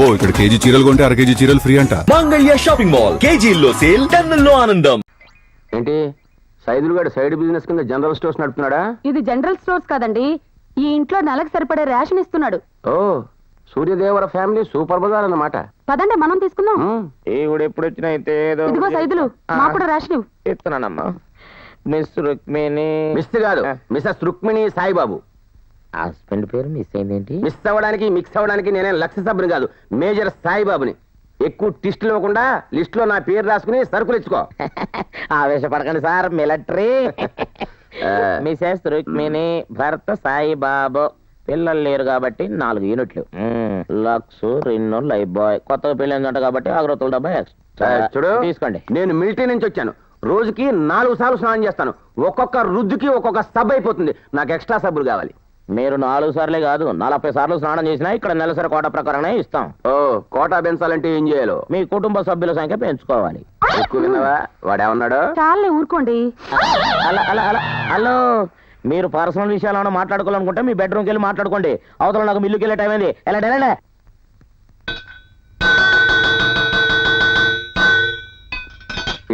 అబ్బో ఇక్కడ కేజీ చీరలు కొంటే అర కేజీ చీరలు ఫ్రీ అంట. మంగళ్య షాపింగ్ మాల్, కేజీల్లో సేల్, టన్నుల్లో ఆనందం. ఏంటి సైదులు గడ సైడ్ బిజినెస్ కింద జనరల్ స్టోర్స్ నడుపుతున్నాడా? ఇది జనరల్ స్టోర్స్ కాదండి, ఈ ఇంట్లో నెలకు సరిపడే రేషన్ ఇస్తున్నాడు. ఓ సూర్యదేవర ఫ్యామిలీ సూపర్ బజార్ అన్నమాట. పదండి మనం తీసుకుందాం. ఈవిడ ఎప్పుడు వచ్చినా అయితే ఏదో ఇదిగో సైదులు, మాకు కూడా రేషన్ ఇవ్వు. ఇస్తున్నానమ్మా. మిస్ రుక్మిణి. మిస్ కాదు, మిసెస్ రుక్మిణి సాయిబాబు. హస్బెండ్ పేరు మిస్ అయిందేంటి? మిస్ అవ్వడానికి మిక్స్ అవ్వడానికి నేనే లక్ష సభ్యుని కాదు, మేజర్ సాయిబాబుని. ఎక్కువ టిస్టులు ఇవ్వకుండా లిస్ట్ లో నా పేరు రాసుకుని సరుకులు ఇచ్చుకో. ఆవేశపడకండి సార్, మిలిటరీ. మిసెస్ రుక్మిణి, భర్త సాయిబాబు. పిల్లలు లేరు కాబట్టి 4 యూనిట్లు. లక్స్, రిన్నో, లైఫ్ బాయ్. కొత్తగా పెళ్ళిందంట కాబట్టి అగ్రతుల డబ్బా ఎక్స్ట్రా. చూడు, తీసుకోండి. నేను మిలిటరీ నుంచి వచ్చాను. రోజుకి 4 సార్లు స్నానం చేస్తాను. ఒక్కొక్క రుద్దుకి ఒక్కొక్క సబ్ అయిపోతుంది. నాకు ఎక్స్ట్రా సబ్బులు కావాలి. మీరు 4 సార్లే కాదు 40 సార్లు స్నానం చేసినా ఇక్కడ నెలసరి కోట ప్రకారమే ఇస్తాం. ఓ కోటా పెంచాలంటే ఏం చేయాలో? మీ కుటుంబ సభ్యుల సంఖ్య పెంచుకోవాలి. ఎక్కువ విన్నావా? వాడేమన్నాడు? చాలే ఊరుకోండి. హలో, మీరు పర్సనల్ విషయాలను మాట్లాడుకోవాలనుకుంటే మీ బెడ్రూమ్కి వెళ్ళి మాట్లాడుకోండి. అవతల నాకు మిల్లుకి వెళ్ళే టైం అయింది. ఎలా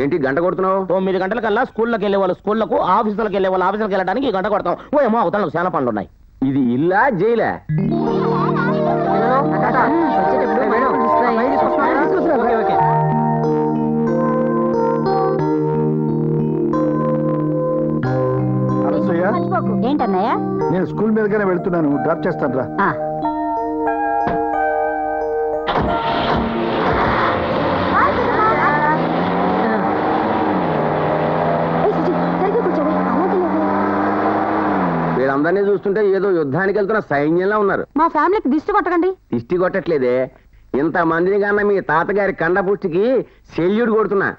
ఏంటి గంట కొడుతున్నావు? 9 గంటలకల్లా స్కూల్లోకి వెళ్ళే వాళ్ళు స్కూళ్ళకు, ఆఫీసులకు వెళ్ళే వాళ్ళు ఆఫీసులకు వెళ్ళడానికి గంట కొడతాం. ఓ ఏమో అవతల నాకు చాలా పనులు ఉన్నాయి. ఇది ఇల్లా జైలా? ఏంటన్నయ్య? నేను స్కూల్ మీదగానే వెళ్తున్నాను, డ్రాప్ చేస్తాను రా. వీళ్ళందరినీ చూస్తుంటే ఏదో యుద్ధానికి వెళ్తున్న సైన్యంలా ఉన్నారు. మా ఫ్యామిలీకి దిష్టి కొట్టకండి. దిష్టి కొట్టట్లేదే, ఇంత మందిని కన్నా మీ తాతగారి కండపుష్టికి సెల్యూట్ కొడుతున్నా.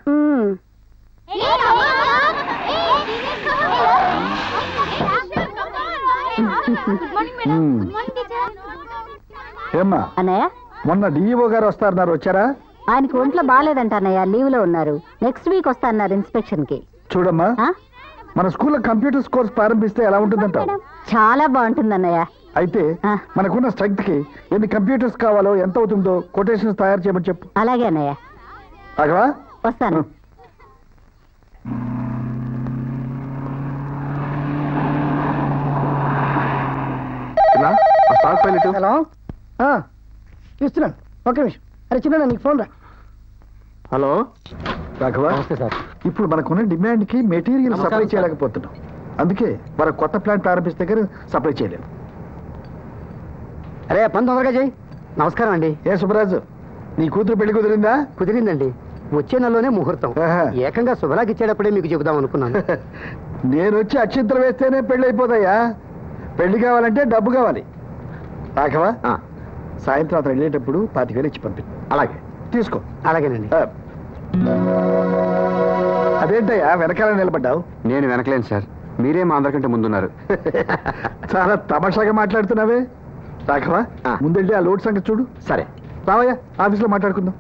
ఏమ్మా అన్నయ్య, మొన్న డిఈఓ గారు వస్తారన్నారు, వచ్చారా? ఆయనకి ఒంట్లో బాగాలేదంట అన్నయ్య, లీవ్ లో ఉన్నారు. నెక్స్ట్ వీక్ వస్తారన్నారు ఇన్స్పెక్షన్ కి. చూడమ్మా, మన స్కూల్లో కంప్యూటర్స్ కోర్స్ ప్రారంభిస్తే ఎలా ఉంటుందంటావు? చాలా బాగుంటుంది అన్నయ్య. అయితే మనకున్న స్ట్రెంగ్త్ కి ఎన్ని కంప్యూటర్స్ కావాలో, ఎంత అవుతుందో కొటేషన్స్ తయారు చేయమని చెప్పు. అలాగే అన్నయ్య. రాఘవా, వస్తాను. హలో, ఇస్తున్నాను. ఒక నిమిషం. అరే చిన్న, నీకు ఫోన్ రా. హలో రాఘవా, ఇప్పుడు మనకున్న డిమాండ్ కి మెటీరియల్ సప్లై చేయలేకపోతున్నాం. అందుకే మన కొత్త ప్లాంట్ ప్రారంభిస్తే కానీ సప్లై చేయలేము. అరే పని తొందరగా చేయి. నమస్కారం అండి. ఏ సుబ్బరాజు, నీ కూతురు పెళ్లి కుదిరిందా? కుదిరిందండి, వచ్చే నెలలోనే ముహూర్తం. ఏకంగా శుభలాకి ఇచ్చేటప్పుడే మీకు చెబుదాం అనుకున్నాను. నేను వచ్చి అక్షింతలు వేస్తేనే పెళ్లి అయిపోతాయా? పెళ్లి కావాలంటే డబ్బు కావాలి. రాఘవా, సాయంత్రం అతను వెళ్ళేటప్పుడు 25,000 ఇచ్చి పంపించు. అలాగే తీసుకో. అలాగేనండి. అదేంటయ్యా వెనకాల నిలబడ్డావు? నేను వెనకలేను సార్, మీరే మా అందరికంటే ముందున్నారు. చాలా తమాషాగా మాట్లాడుతున్నావే. రాఘవా, ముందెళ్ళి ఆ లోడ్ సంగతి చూడు. సరే రావయ్యా, ఆఫీస్లో మాట్లాడుకుందాం.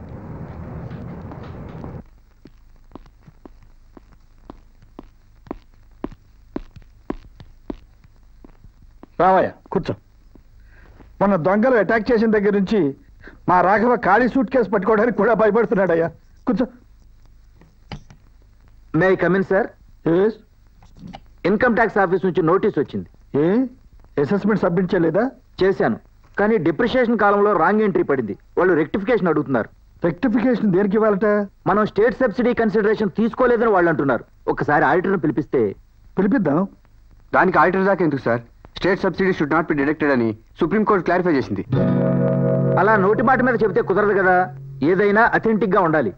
రావయ్యా, కూర్చో. మొన్న దొంగలు అటాక్ చేసిన దగ్గర నుంచి మా రాఘవ ఖాళీ సూట్ కేసు పట్టుకోవడానికి కూడా భయపడుతున్నాడయ్యా. కూర్చో. May come in sir? Income tax office నుంచి నోటీస్ వచ్చింది. ఏ అసెస్మెంట్ సబ్మిట్ చేయలేదా? చేశాను, కానీ డిప్రిషియేషన్ కాలంలో రాంగ్ ఎంట్రీ పడింది. వాళ్ళు రెక్టిఫికేషన్ అడుగుతున్నారు. రెక్టిఫికేషన్ దేనికి ఇవ్వాలట? మనం స్టేట్ సబ్సిడీ కన్సిడరేషన్ తీసుకోలేదని వాళ్ళు అంటున్నారు. ఒకసారి ఆడిటర్ను పిలిపిస్తే. పిలిపిద్దాం. దానికి ఆడిటర్ దాకా ఎందుకు sir? State subsidy should not be deducted అని సుప్రీంకోర్టు క్లారిఫై చేసింది. అలా నోటి మాట మీద చెబితే కుదరదు కదా, ఏదైనా అథెంటిక్ గా ఉండాలి.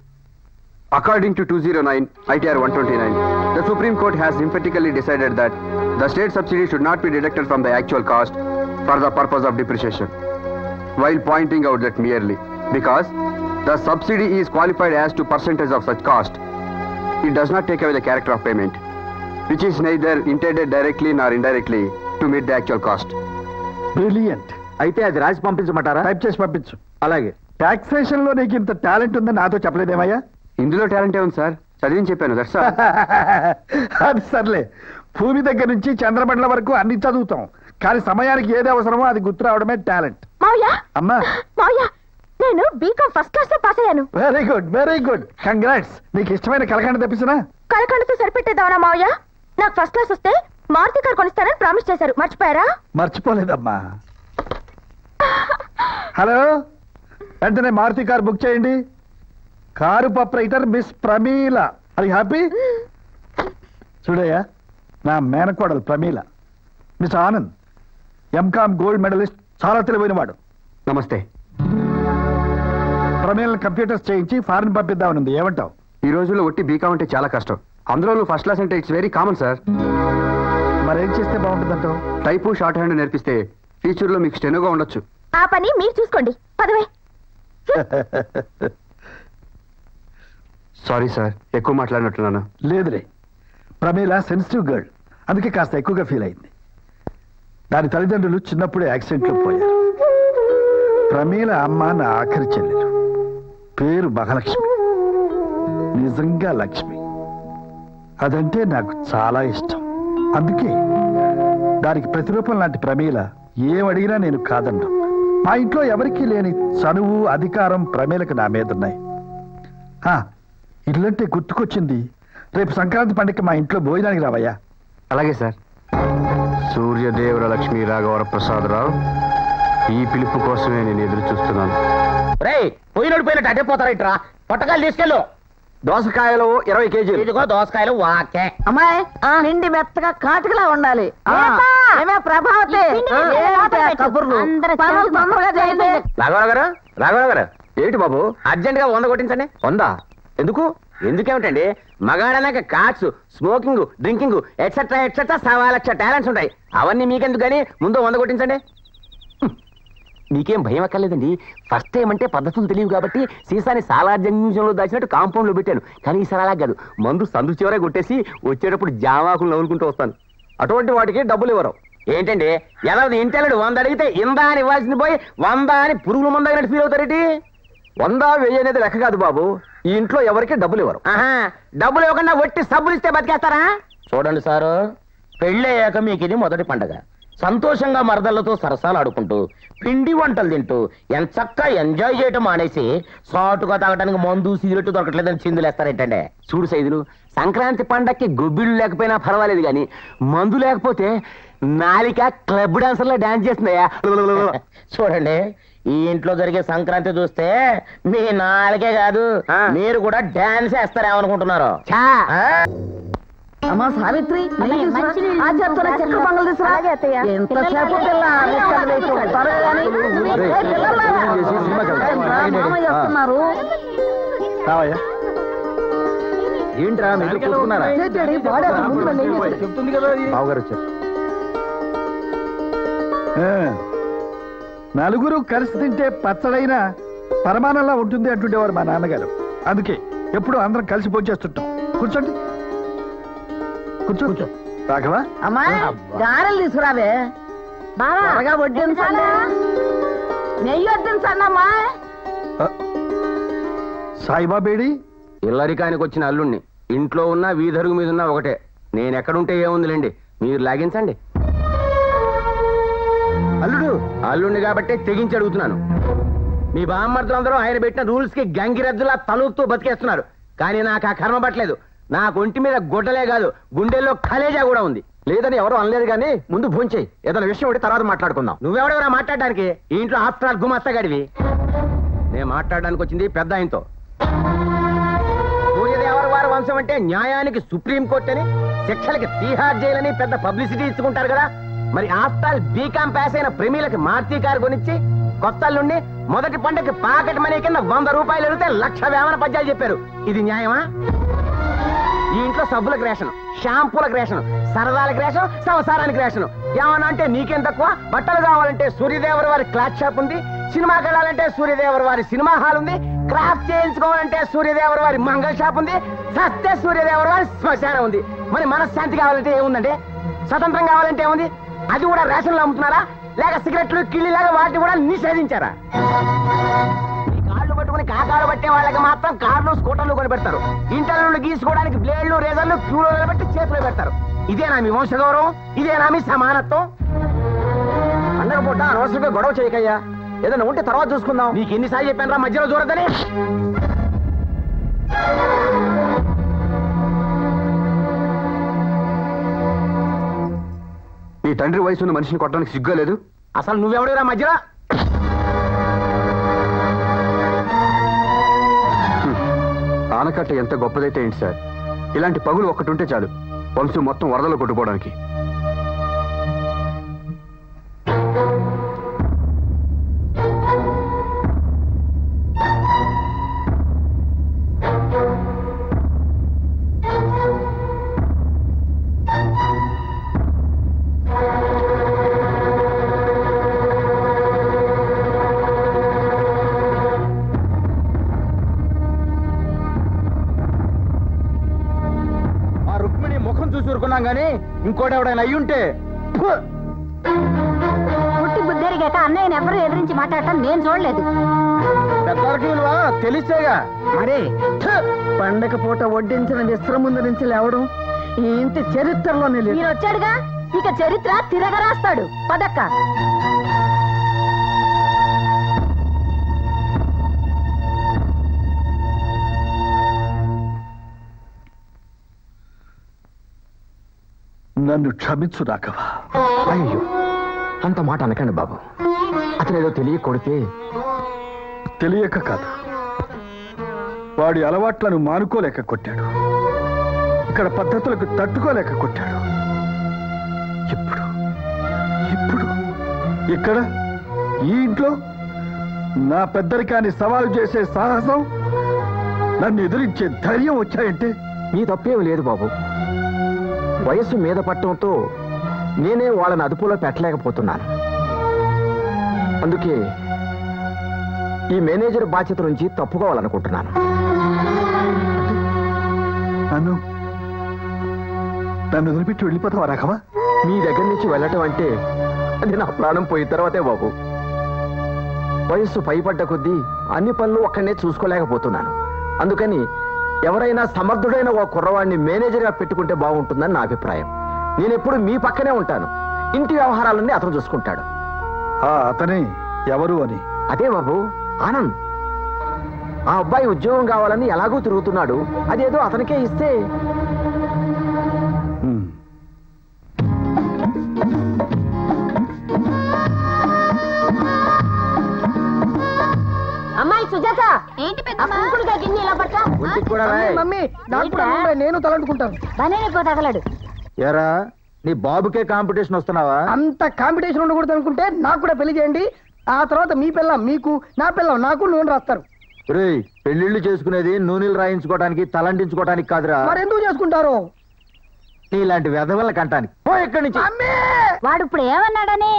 According to 209 ITR 129, the Supreme Court has emphatically decided that the state subsidy should not be deducted from the actual cost for the purpose of depreciation, while pointing out that merely because the subsidy is qualified as to percentage of such cost, it does not take away the character of payment, which is neither intended directly nor indirectly to meet the actual cost. Brilliant. అయితే అది రాసి పంపించమంటారా? Type చేసి పంపించు. అలాగే. Taxation లో నీకు ఇంత talent ఉందని నాతో చెప్పలేదేమయ్యా? ఇందులో టాలెంట్ ఉంది సార్, చదివిని చెప్పాను. That's all. అది సర్లే, భూమి దగ్గర నుంచి చంద్రమండల వరకు అన్ని చదువుతాం, కానీ సమయానికి ఏది అవసరమో అది గుర్తు రావడమే టాలెంట్. మావయ్య, అమ్మా మావయ్య, నేను బీకామ్ ఫస్ట్ క్లాస్ లో పాస్ అయ్యాను. Very good, very good, congrats. నీకు ఇష్టమైన కలకండ తెప్పించినా? కలకండతో సరిపెట్టేద్దామనా మావయ్య? నాకు ఫస్ట్ క్లాస్ వస్తే మారుతి కార్ కొనిస్తానని ప్రామిస్ చేశారు, మర్చిపోయారా? మర్చిపోలేదమ్మా. హలో, వెంటనే మారుతి కార్ బుక్ చేయండి. Car proprietor miss Pramila. అది హ్యాపీ? చూడయ్యా, నా మేనకోడలు Pramila. Miss Anand M Com gold medallist, చాలా తెలివైన వాడు. నమస్తే. ప్రమీలను కంప్యూటర్స్ చేయించి ఫారెన్ పంపిద్దామనుంది, ఏమంటావు? ఈ రోజుల్లో ఒట్టి బీకామ్ అంటే చాలా కష్టం. అందులో ఫస్ట్ క్లాస్ అంటే ఇట్స్ వెరీ కామన్ సార్. మరేం చేస్తే బాగుంటుందంటావు? టైపు షార్ట్ హ్యాండ్ నేర్పిస్తే ఫ్యూచర్లో మీకు స్టెనోగా ఉండొచ్చు. ఆ పని మీరు చూసుకోండి, పదవే. సారీ సార్, ఎక్కువ మాట్లాడినట్టున్నాను. లేదులే, ప్రమీల సెన్సిటివ్ గర్ల్, అందుకే కాస్త ఎక్కువగా ఫీల్ అయింది. దాని తల్లిదండ్రులు చిన్నప్పుడే యాక్సిడెంట్లో పోయారు. ప్రమీల అమ్మ నా ఆఖరి చెల్లెలు, పేరు మహాలక్ష్మి. నిజంగా లక్ష్మి. అదంటే నాకు చాలా ఇష్టం. అందుకే దానికి ప్రతిరూపం లాంటి ప్రమీల ఏం అడిగినా నేను కాదన్ను. మా ఇంట్లో ఎవరికీ లేని చనువు, అధికారం ప్రమీలకు నా మీద ఉన్నాయి. ఇల్లంటే గుర్తుకొచ్చింది, రేపు సంక్రాంతి పండుగ మా ఇంట్లో భోజనానికి రావయ్యా. అలాగే సార్. సూర్యదేవర లక్ష్మీ రాఘవర ప్రసాదరావు, ఈ పిలుపు కోసమే నేను ఎదురు చూస్తున్నాను. పోయినట్టు పోయినట్టు అడ్డే పోతారా ఇట్రా, పట్టకాయలు తీసుకెళ్ళు. దోసకాయలు 20 కేజీలు. ఇదిగో దోసకాయలు వాకే. అమ్మాయి నిండి మెత్తగా కాటుకలా ఉండాలి. ప్రభావతి కబుర్లు తొందరగా చేయండి. రాఘవరావు గారు ఏంటి బాబు అర్జెంట్ గా 100 కొట్టించండి. 100 ఎందుకు? ఎందుకేమిటండి, మగాడనాక cards, smoking, drinking etcetera etcetera 1,00,000 talents ఉంటాయి. అవన్నీ మీకెందుకు కానీ ముందు 100 కొట్టించండి. మీకేం భయం అక్కర్లేదండి. ఫస్ట్ టైం అంటే పద్ధతులు తెలియవు కాబట్టి సీసాని సాలార్జంలో దాచినట్టు కాంపౌండ్ లో పెట్టాను. కానీ ఈసారి అలా కాదు, మందు సందు చివరే కొట్టేసి వచ్చేటప్పుడు జామాకులు నవ్వుకుంటూ వస్తాను. అటువంటి వాటికి డబ్బులు ఇవ్వరు. ఏంటండి ఎవరిది ఇంటెల్లడు 100 అడిగితే ఇందా అని ఇవ్వాల్సింది పోయి 100 అని పురుగుల మందు అయినట్టు ఫీల్ అవుతారేంటి? 100, 1000 అనేది లెక్క కాదు బాబు. ఈ ఇంట్లో ఎవరికి డబ్బులు ఇవ్వరు. డబ్బులు ఇవ్వకుండా వట్టి సబ్బులు ఇస్తే బతికేస్తారా? చూడండి సారు, పెళ్ళయ్యాక మీకు ఇది మొదటి పండగ. సంతోషంగా మరదళ్లతో సరసాలు ఆడుకుంటూ పిండి వంటలు తింటూ ఎంచక్కా ఎంజాయ్ చేయటం మానేసి సాటుగా తాగడానికి మందు సిగరెట్ దొరకట్లేదని చిందులేస్తారేంటండి? చూడు సైదులు, సంక్రాంతి పండక్కి గొబ్బిళ్ళు లేకపోయినా పర్వాలేదు కానీ మందు లేకపోతే నాలిక క్లబ్ డాన్సర్లా డాన్స్ చేస్తున్నాయా? చూడండి, ఈ ఇంట్లో జరిగే సంక్రాంతి చూస్తే మీ నాలుగే కాదు మీరు కూడా డాన్స్ వేస్తారేమనుకుంటున్నారు. అమ్మా సావిత్రి, ఆ చేతుల చెక్క పొంగల్ తీసుకురా. ఎంతసేపు పిల్ల వస్తున్నారు. ఏంట్రా మీరు చూసుకున్నారా? చెప్తుంది కదా బావగారు వచ్చారు. నలుగురు కలిసి తింటే పచ్చడైన పరమానంలా ఉంటుంది అంటుండేవారు మా నాన్నగారు. అందుకే ఎప్పుడు అందరం కలిసి భోంచేస్తుంటాం. కూర్చోండి, కూర్చో. రాఘవా, అమ్మా గారెలు తీసుకురావే. బాగా వడ్డించండి, నెయ్యి వడ్డించండి అమ్మా. సాయిబాబేడి ఇల్లరికానికి వచ్చిన అల్లుణ్ణి. ఇంట్లో ఉన్న వీధరుగు మీద ఉన్న ఒకటే. నేను ఎక్కడుంటే ఏముందిలేండి, మీరు లాగించండి. అల్లుడిని కాబట్టి తెగించి అడుగుతున్నాను. మీ బామ్మర్దులందరూ ఆయన పెట్టిన రూల్స్ కి గంగిరెద్దులా తలూపుతూ బతికేస్తున్నారు. కానీ నాకు ఆ కర్మ పట్టలేదు. నాకు ఒంటి మీద గుడ్డలే కాదు, గుండెల్లో కలేజా కూడా ఉంది. లేదని ఎవరు అనలేదు కానీ ముందు భోంచేయి. ఏదైనా విషయం ఉంటే తర్వాత మాట్లాడుకుందాం. నువ్వెవడెవరా మాట్లాడడానికి? ఈ ఇంట్లో ఆఫ్టర్ ఆల్ గుమస్తగాడివి. నేను మాట్లాడడానికి వచ్చింది పెద్ద ఆయనతో. సూర్యదేవర వారి వంశం అంటే న్యాయానికి సుప్రీంకోర్టు అని, శిక్షలకి తీహార్ జైలు అని పెద్ద పబ్లిసిటీ ఇచ్చుకుంటారు కదా. మరి ఆఫ్టర్ ఆల్ బీకాం పాస్ అయిన ప్రేమీలకి మారుతి కారు కొనిచ్చి కొత్తల్లుండి మొదటి పంటకి పాకెట్ మనీ కింద 100 రూపాయలు అడిగితే 1,00,000 వేమన పద్యాలు చెప్పారు. ఇది న్యాయమా? ఈ ఇంట్లో సబ్బులకు రేషను, షాంపూలకు రేషను, సరదాలకు రేషను, సంసారానికి రేషను. ఏమన్నా అంటే నీకేం తక్కువ? బట్టలు కావాలంటే సూర్యదేవర వారి క్లాత్ షాప్ ఉంది, సినిమాకి వెళ్ళాలంటే సూర్యదేవర వారి సినిమా హాల్ ఉంది, క్రాఫ్ట్ చేయించుకోవాలంటే సూర్యదేవర వారి మంగళ షాప్ ఉంది, సత్య సూర్యదేవర వారి శ్మశానం ఉంది. మరి మనశ్శాంతి కావాలంటే ఏముందండి? స్వతంత్రం కావాలంటే ఏముంది? అది కూడా రేషన్లో అమ్ముతున్నారా? లేక సిగరెట్లు కిళ్ళిలాగా వాటిని కూడా నిషేధించారా? కాళ్ళు పట్టుకుని కాకాలు పట్టే వాళ్ళకి మాత్రం కార్లు, స్కూటర్లు కొని పెడతారు. ఇంటర్లు గీసుకోవడానికి బ్లేడ్లు, రేజర్లు క్యూలో నిలబెట్టి చేతిలో పెడతారు. ఇదేనా మీ వంశగౌరవం? ఇదేనా మీ సమానత్వం? పండగ పూట అనవసరంగా గొడవ చేయకయ్యా. ఏదైనా ఉంటే తర్వాత చూసుకుందాం. నీకు ఎన్నిసార్లు చెప్పాను రా మధ్యలో చూడద్దని. మీ తండ్రి వయసు ఉన్న మనిషిని కొట్టడానికి సిగ్గా లేదు? అసలు నువ్వెవడురా మధ్యలో? ఆనకట్ట ఎంత గొప్పదైతే ఏంటి సార్, ఇలాంటి పగులు ఒక్కటి ఉంటే చాలు వంశం మొత్తం వరదలో కొట్టుకోవడానికి. చూసుకున్నాం గానీ ఇంకోటి ఎవడైనా అయ్యుంటే పుట్టి బుద్ధెరిగాక అన్నయ్యని ఎవరు ఎదిరించి మాట్లాడటం నేను చూడలేదు. పెద్దలకి విలువ తెలిసేగా మరి పండగ పూట వడ్డించిన విశ్రముందు నుంచి లేవడం ఈ ఇంటి చరిత్రలోనే లేదు. ఈయన వచ్చాడుగా, ఇక చరిత్ర తిరగరాస్తాడు. పదక్క. నన్ను క్షమించు రాఘవ. అయ్యో, అంత మాట అనకండి బాబు. అతను ఏదో తెలియ కొడితే. తెలియక కాదు, వాడి అలవాట్లను మానుకోలేక కొట్టాడు. ఇక్కడ పద్ధతులకు తట్టుకోలేక కొట్టాడు. ఇప్పుడు ఇప్పుడు ఇక్కడ ఈ ఇంట్లో నా పెద్దరికాన్ని సవాలు చేసే సాహసం, నన్ను ఎదిరించే ధైర్యం వచ్చాయంటే నీ తప్పేం లేదు బాబు. వయస్సు మీద పట్టడంతో నేనే వాళ్ళని అదుపులో పెట్టలేకపోతున్నాను. అందుకే ఈ మేనేజర్ బాధ్యత నుంచి తప్పుకోవాలనుకుంటున్నాను. నన్ను వదిలిపెట్టి వెళ్ళిపోతావా రాఘవ? మీ దగ్గర నుంచి వెళ్ళటం అంటే అది నా ప్రాణం పోయిన తర్వాతే బాబు. వయస్సు పైపడ్డ కొద్దీ అన్ని పనులు ఒక్కనే చూసుకోలేకపోతున్నాను. అందుకని ఎవరైనా సమర్థుడైన ఓ కుర్రవాడిని మేనేజర్గా పెట్టుకుంటే బాగుంటుందని నా అభిప్రాయం. నేనెప్పుడు మీ పక్కనే ఉంటాను. ఇంటి వ్యవహారాలన్నీ అతను చూసుకుంటాడు. అతనే ఎవరు అని? అదే బాబు, ఆనంద్. ఆ అబ్బాయి ఉద్యోగం కావాలని ఎలాగూ తిరుగుతున్నాడు. అదేదో అతనికే ఇస్తే. అమ్మాయి సుజాత, ఏంటి గిన్నె ఇలా పట్టా? మమ్మీ నేను తలంటుకుంటాను. బనేనిపో తగలడు. ఎరా, నీ బాబుకే కాంపిటీషన్ వస్తున్నావా? అంత కాంపిటీషన్ ఉండకూడదు అనుకుంటే నాకు కూడా పెళ్లి చేయండి. ఆ తర్వాత మీ పిల్లం మీకు, నా పిల్లం నాకు నూనె రాస్తారు. పెళ్లిళ్ళు చేసుకునేది నూనెలు రాయించుకోవడానికి, తలంటించుకోవడానికి కాదురా. మరి ఎందుకు చేసుకుంటారు? నీలాంటి వెధవల కంటానికి. పో ఇక్కడి నుంచి. వాడు ఇప్పుడు ఏమన్నాడని?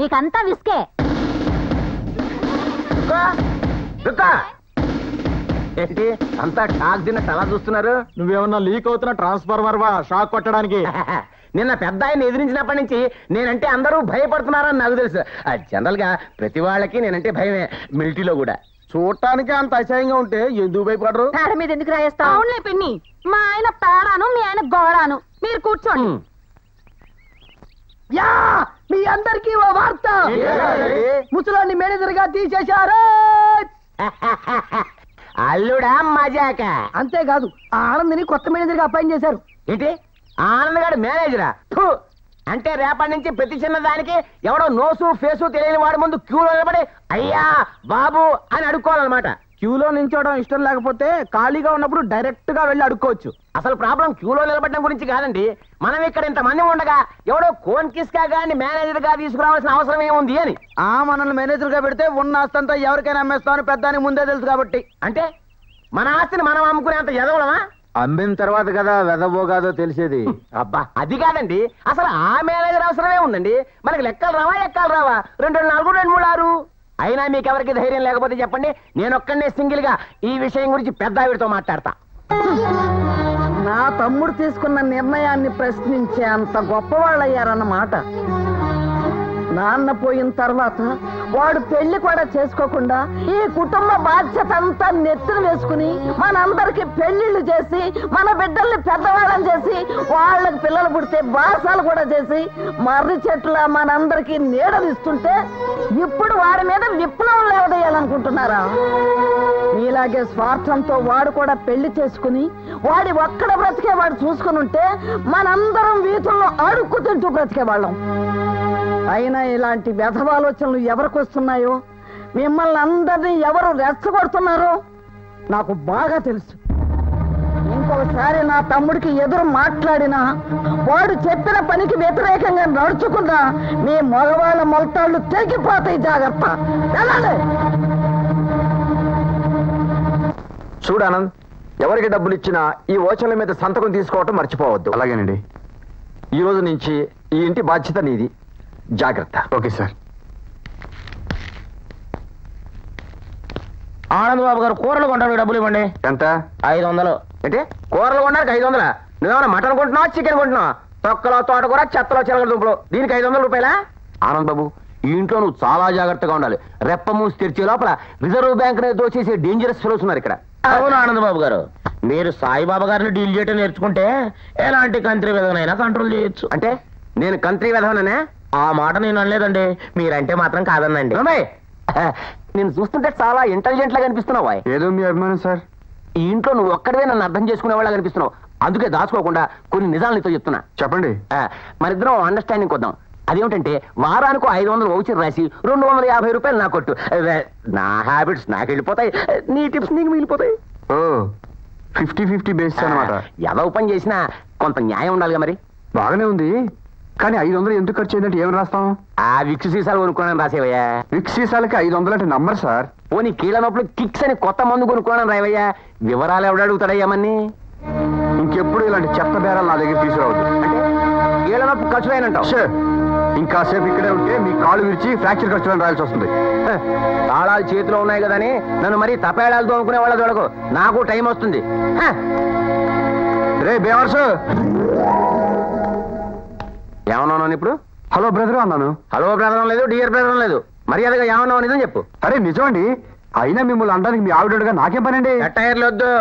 మీకంతా విస్కే. ఏంటి అంతా షాక్ తిన్నట్టు అలా చూస్తున్నారు? నువ్వేమన్నా లీక్ అవుతున్న ట్రాన్స్ఫార్మర్ వా షాక్ కొట్టడానికి? నిన్న పెద్ద ఆయన ఎదిరించినప్పటి నుంచి నేనంటే అందరూ భయపడుతున్నారని నాకు తెలుసు. జనరల్ గా ప్రతి వాళ్ళకి నేనంటే భయమే, మిలిటరీలో కూడా. చూడటానికి అంత అసహ్యంగా ఉంటే ఎందుకు భయపడరు? పేడ మీద ఎందుకు రాయేస్తావు? అవునులే పిన్ని, మా ఆయన పేడాను, మీ ఆయన గోడాను. మీరు కూర్చోండి. యా, మీ అందరికీ ఓ వార్త. ముసలాన్ని మేనేజర్ గా తీసేశారు. అల్లుడా మజాక? అంతేకాదు, ఆ ఆనందిని కొత్త మేనేజర్ గా అపాయింట్ చేశారు. ఏంటి, ఆనంద్ గారు మేనేజరా? అంటే రేపటి నుంచి ప్రతి చిన్న దానికి ఎవడో నోసు ఫేసు తెలియని వాడి ముందు క్యూలో నిలబడి అయ్యా బాబు అని అడుక్కోవాలన్నమాట. క్యూలో నించోవడం ఇష్టం లేకపోతే ఖాళీగా ఉన్నప్పుడు డైరెక్ట్ గా వెళ్ళి అడుక్కోవచ్చు. అసలు ప్రాబ్లం క్యూలో నిలబడడం గురించి కాదండి. మనం ఇక్కడ ఇంతమంది ఉండగా ఎవడో కోన్ కిస్కా గాని మేనేజర్ గా తీసుకురావాల్సిన అవసరం ఏముంది అని. మనల్ని మేనేజర్ గా పెడితే ఉన్న ఆస్తంతా ఎవరికైనా అమ్మేస్తామని పెద్దానికి ముందే తెలుసు కాబట్టి. అంటే మన ఆస్తిని మనం అమ్ముకునేంత ఎదవలమా? అమ్మిన తర్వాత కదా వెదవో కాదో తెలిసేది. అబ్బా, అది కాదండి. అసలు ఆ మేనేజర్ అవసరమే ఉందండి. మనకి లెక్కలు రావా, ఎక్కలు రావా? 2 4 2 3 6. అయినా మీకెవరికి ధైర్యం లేకపోతే చెప్పండి, నేను ఒక్కనే సింగిల్ గా ఈ విషయం గురించి పెద్ద ఆవిడతో మాట్లాడతా. నా తమ్ముడు తీసుకున్న నిర్ణయాన్ని ప్రశ్నించే అంత గొప్పవాళ్ళయ్యారన్నమాట. నాన్న పోయిన తర్వాత వాడు పెళ్లి కూడా చేసుకోకుండా ఈ కుటుంబ బాధ్యత అంతా నెత్తిన వేసుకుని మనందరికి పెళ్లిళ్ళు చేసి మన బిడ్డల్ని పెద్దవాళ్ళని చేసి వాళ్ళకి పిల్లలు పుడితే బాసాలు కూడా చేసి మర్రి చెట్ల మనందరికి నీడనిస్తుంటే ఇప్పుడు వాడి మీద విప్లవం లేవదేయాలనుకుంటున్నారా? మీలాగే స్వార్థంతో వాడు కూడా పెళ్లి చేసుకుని వాడి ఒక్కడ బ్రతికే వాడు చూసుకుని ఉంటే మనందరం వీధుల్లో అడుక్కు తింటూ బ్రతికేవాళ్ళం. అయినా ఇలాంటి వ్యధవాలోచనలు ఎవరికి వస్తున్నాయో, మిమ్మల్ని అందరినీ ఎవరు రెచ్చగొడుతున్నారో నాకు బాగా తెలుసు. ఇంకోసారి నా తమ్ముడికి ఎదురు మాట్లాడినా, వాడు చెప్పిన పనికి వ్యతిరేకంగా నడుచుకున్నా మీ మగవాళ్ళ మొలతాళ్ళు తెగిపోతాయి. జాగ్రత్త. వెళ్ళండి. చూడానంద్, ఎవరికి డబ్బులు ఇచ్చినా ఈ ఓచర్ల మీద సంతకం తీసుకోవటం మర్చిపోవద్దు. అలాగేనండి. ఈ రోజు నుంచి ఈ ఇంటి బాధ్యత నీది. జాగ్రత్త. Okay sir. ఆనంద్ బాబు గారు కూరలు కొనడానికి డబ్బులు ఇవ్వండి. ఎంత? 500. అంటే కూరలు కొనడానికి 500? నువ్వేమన్నా మటన్ కొంటున్నావా, చికెన్ కొంటున్నావా? తొక్కలో తోటకూర, చెత్తలో చిలకల దుంపలు, దీనికి 500 రూపాయలా? ఆనంద్ బాబు, ఈ ఇంట్లో నువ్వు చాలా జాగ్రత్తగా ఉండాలి. రెప్ప మూసి తెరిచే లోపల రిజర్వ్ బ్యాంక్ నే దోచేసే డేంజరస్ ఫెలోస్ ఉన్నారు ఇక్కడ. అవును ఆనంద్ బాబు గారు, మీరు సాయిబాబా గారిని డీల్ చేయటం నేర్చుకుంటే ఎలాంటి కంట్రీ విధంగా కంట్రోల్ చేయొచ్చు. అంటే నేను కంట్రీ వెధవననే? ఆ మాట నేను అనలేదండి, మీరంటే మాత్రం కాదనండి. నేను చూస్తుంటే చాలా ఇంటెలిజెంట్ లాగా అనిపిస్తున్నావా? ఏదో మీ అభిమానం సార్. ఈ ఇంట్లో నువ్వు ఒక్కడివే నన్ను అర్థం చేసుకునేవాళ్ళగా అనిపిస్తున్నావు. అందుకే దాచుకోకుండా కొన్ని నిజాలు నీతో చెప్తున్నా. చెప్పండి. మరిద్దరం అండర్స్టాండింగ్ కొద్దాం. అదేమిటంటే వారానికి 500 వౌచర్ రాసి 250 రూపాయలు నా కొట్టు. నా హ్యాబిట్స్ నాకు వెళ్ళిపోతాయి, నీ టిప్స్ నీకు మిగిలిపోతాయి. ఓ 50-50 బేస్ అనమాట. ఎలా పని చేసినా కొంత న్యాయం ఉండాలిగా మరి. బాగానే ఉంది, కానీ 500 ఎందుకు ఖర్చు అయిందంటే ఏం రాస్తాం? ఆ విక్స్ సీసాలు కొనుక్కోనని రాసేవయ్యా. విక్స్ సీసాలకి 500 అంటే నంబర్ సార్. పోనీ కీళ్ళ నొప్పులు కిక్స్ అని కొత్త మందు కొనుక్కోనని రావయ్యా. వివరాలు ఎవడు అడుగుతాడయ్యామని? ఇంకెప్పుడు ఇలాంటి చెత్త బేరాలు నా దగ్గర తీసుకురావద్దు. అంటే కీళ్ళ నొప్పి ఖర్చు అయినంటావు. షే, ఇంకాసేపు ఇక్కడే ఉంటే మీ కాళ్ళు విరిచి ఫ్రాక్చర్ ఖర్చులను రాయాల్సి వస్తుంది. తాళాలు చేతిలో ఉన్నాయి కదా అని నన్ను మరీ తపేడాలతో అనుకునే వాళ్ళ చూడకు. నాకు టైం వస్తుంది. రే బేవర్స్, ఏమన్నాను ఇప్పుడు? హలో బ్రదర్ అన్నాను. హలో బ్రదర్ లేదు, డియర్ బ్రదర్ లేదు. మర్యాదగా ఏమన్నావు నిజం చెప్పు. అరే నిజమండి, అయినా మిమ్మల్ని అనడానికి మీ ఆవిడగా నాకేం పనండి? టైర్లు వద్దు.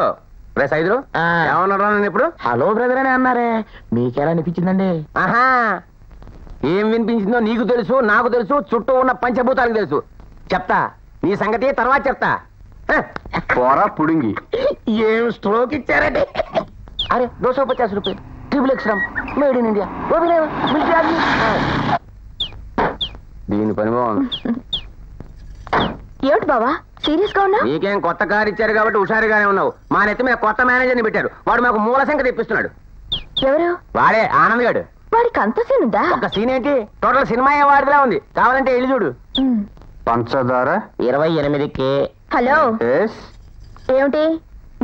రే సైదులు, ఏమన్నారా నేను ఇప్పుడు? హలో బ్రదర్ అని అన్నారే, మీకెలా అనిపించిందండి? ఆహా, ఏం వినిపించిందో నీకు తెలుసు, నాకు తెలుసు, చుట్టూ ఉన్న పంచభూతాలకు తెలుసు. చెప్తా నీ సంగతి తర్వాత చెప్తా. పోరా పుడింగి. ఏం స్ట్రోక్ ఇచ్చారండి? అరే 250 రూపాయలు triple extra made in India. దీని పని బాగుంది. ఏమిటి బావా సీరియస్ గా ఉన్నా? నీకేం కొత్త కారు ఇచ్చారు కాబట్టి హుషారుగానే ఉన్నావు. మా నెత్తి మీద కొత్త మేనేజర్ని పెట్టాడు. వాడు మాకు మూల సంఖ్య తెప్పిస్తున్నాడు. ఎవరు? వాడే ఆనంద్ గాడు. వాడికి అంత సీన్ ఉందా? ఒక సీన్ ఏంటి, టోటల్ సినిమా వాడిలా ఉంది. కావాలంటే వెళ్ళి చూడు. పంచదార 28కే. Hello, yes. ఏమిటి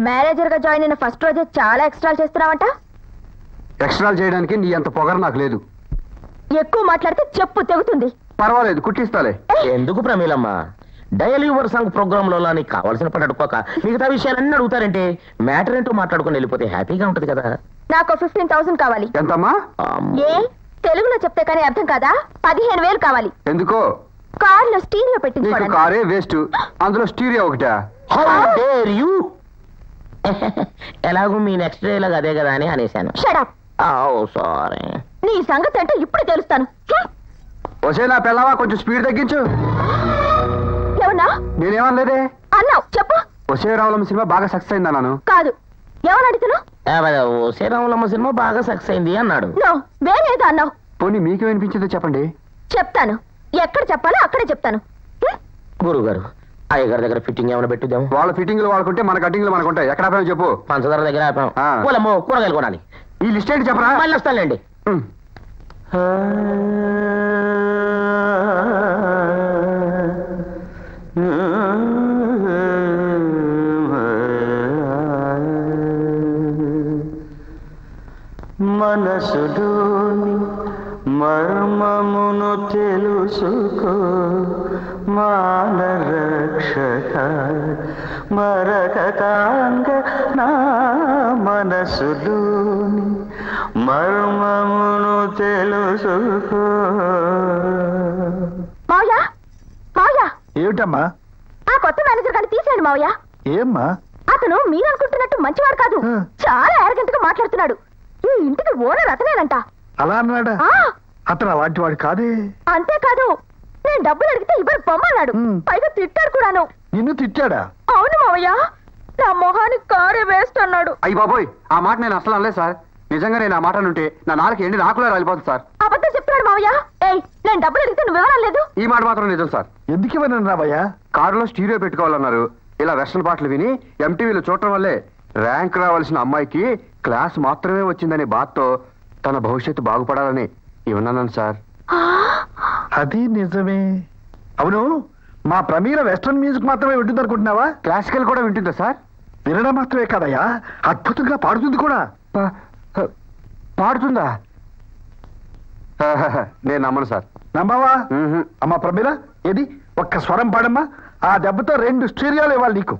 మేనేజర్ గా జాయిన్ అయిన ఫస్ట్ రోజే చాలా ఎక్స్ట్రా చేస్తున్నావంట? ఎక్స్ట్రా చేయడానికి నీ అంత పొగరు నాకు లేదు. ఎక్కువ మాట్లాడితే చెప్పు తెగుతుంది. పర్వాలేదు, కుట్టిస్తాలే. ఎందుకు ప్రమీలమ్మ, డైలీ యువర్ సాంగ్ ప్రోగ్రామ్ లో నీకు కావాల్సిన పని అడుకోక మిగతా విషయాలన్నీ అడుగుతారంటే మ్యాటర్ ఏంటో మాట్లాడుకుని వెళ్ళిపోతే హ్యాపీగా ఉంటది కదా. నాకు 15,000 కావాలి. ఎంతమ్మా? ఏ తెలుగులో చెప్తే కానీ అర్థం కాదా? 15,000 కావాలి. ఎందుకో? కార్లో స్టీరియో నీకు పెట్టించుకోవడానికి. కారే వేస్ట్, అందులో స్టీరియో ఒకటా? How dare you? ఎలాగూ మీ నెక్స్ట్ డే లాగా అదే కదా అని అనేశాను. Shut up. సారీ. నీ సంగతి అంటే ఇప్పుడు తెలుస్తాను. వచ్చే నా పిల్లవా, కొంచెం స్పీడ్ తగ్గించు. ఏమన్నా? నేనేమనలేదే. అన్నావు చెప్పు. వచ్చే రావులమ్మ సినిమా బాగా సక్సెస్ అయిందా? నాను కాదు, ఎవరు అడుగుతున్నావు? శ్రీరాములమ్మ సినిమా బాగా సక్సెస్ అయింది అన్నాడు. నో, వేరేదో అన్నావు. పోనీ మీకు వినిపించిందో చెప్పండి. చెప్తాను, ఎక్కడ చెప్పాలో అక్కడే చెప్తాను. గురువు గారు, అయ్యగారి దగ్గర ఫిట్టింగ్ ఏమైనా పెట్టిద్దాం. వాళ్ళ ఫిట్టింగ్లు వాళ్ళకుంటే మన కటింగ్లు మనకుంటాయి. ఎక్కడ ఆపామో చెప్పు. పంచదార దగ్గర ఆపాం. పూలమ్మో కూరగాయలు కొనాలి. ఈ లిస్ట్ ఏంటి చెప్పరా? మళ్ళీ వస్తానులేండి. మనసులోని మర్మమును తెలుసుకో మానరక్షక మరకతాంగ నా మనసులోని మర్మమును తెలుసుకో. మాయా మాయా ఏమిటమ్మా? ఆ కొత్త మేనేజర్ గారిని తీసేయండి మావయ్య. ఏమ్మా? అతను మీరు అనుకుంటున్నట్టు మంచివాడు కాదు, చాలా అరగంటగా మాట్లాడుతున్నాడు. ఈ ఇంటికి ఓనర్ అతనేనంట. అలా అన్నాడా? ఆ, అతను అలాంటి వాడు కాదే. అంతేకాదు, నేను డబ్బులు అడిగితే ఇవ్వరు పొమ్మన్నాడు. పైగా తిట్టాడు కూడాను. నిన్ను తిట్టాడా? అవును మావయ్య, నా మొహానికి కారే వేస్ట్ అన్నాడు. అయ్యి బాబోయ్, ఆ మాట నేను అసలు అనలేదు సార్. నిజంగా నేను ఆ మాట ఉంటే నా నాలుగు ఎండి నాకులా రాలిపోతుంది సార్. అబద్ధం చెప్తున్నాడు మావయ్య. ఏయ్, నేను డబ్బులు అడిగితే నువ్వు ఇవ్వలేదు. ఈ మాట మాత్రం నిజం సార్. ఎందుకు ఇవ్వను రాబయ్యా? కారులో స్టీరియో పెట్టుకోవాలన్నారు. ఇలా వెస్టర్న్ పాటలు విని ఎంటీవీలో చూడటం వల్లే ర్యాంక్ రావాల్సిన అమ్మాయికి క్లాస్ మాత్రమే వచ్చిందనే బాధతో తన భవిష్యత్తు బాగుపడాలని ఇవ్వన్నాను సార్. అది నిజమే. అవును, మా ప్రమీల వెస్ట్రన్ మ్యూజిక్ మాత్రమే వింటుంది అనుకుంటున్నావా? క్లాసికల్ కూడా వింటుందా సార్? వినడం మాత్రమే కాదయ్యా, అద్భుతంగా పాడుతుంది కూడా. పాడుతుందా? నేను నమ్మను సార్. నమ్మవా? అమ్మా ప్రమీల, ఏది ఒక్క స్వరం పాడమ్మా. ఆ దెబ్బతో 2 స్టీరియోలు ఇవ్వాలి నీకు.